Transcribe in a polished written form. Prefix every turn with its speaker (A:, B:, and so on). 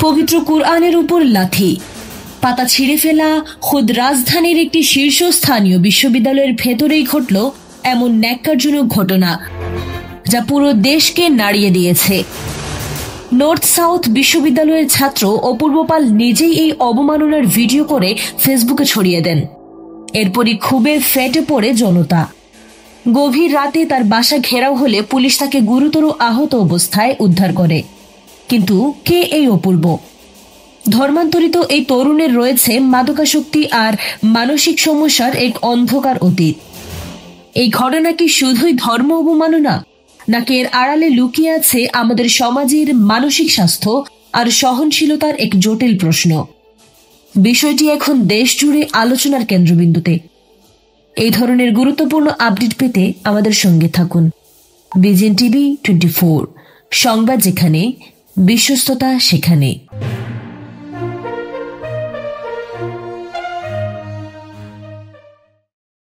A: পবিত্র কুরআনের উপর লাথি, পাতা ছিঁড়ে ফেলা। খোদ রাজধানীর একটি শীর্ষস্থানীয় বিশ্ববিদ্যালয়ের ভেতরেই ঘটল এমন ন্যাক্কারজনক ঘটনা, যা পুরো দেশকে নাড়িয়ে দিয়েছে। নর্থ সাউথ বিশ্ববিদ্যালয়ের ছাত্র অপূর্ব পাল নিজেই এই অবমাননার ভিডিও করে ফেসবুকে ছড়িয়ে দেন। এরপরই ক্ষোভে ফেটে পড়ে জনতা। গভীর রাতে তার বাসা ঘেরাও হলে পুলিশ তাকে গুরুতর আহত অবস্থায় উদ্ধার করে। কিন্তু কে এই অপূর্ব? ধর্মান্তরিত এই তরুণের রয়েছে মাদকাসক্তি আর মানসিক সমস্যার এক অন্ধকার অতীত। এই ঘটনা কি শুধুই ধর্ম অবমাননা, নাকি এর আড়ালে লুকিয়ে আছে আমাদের সমাজের মানসিক স্বাস্থ্য আর সহনশীলতার এক জটিল প্রশ্ন? বিষয়টি এখন দেশ জুড়ে আলোচনার কেন্দ্রবিন্দুতে। এই ধরনের গুরুত্বপূর্ণ আপডেট পেতে আমাদের সঙ্গে থাকুন। বিজেএন টিভি 24, সংবাদ যেখানে, বিশ্বস্ততা সেখানে।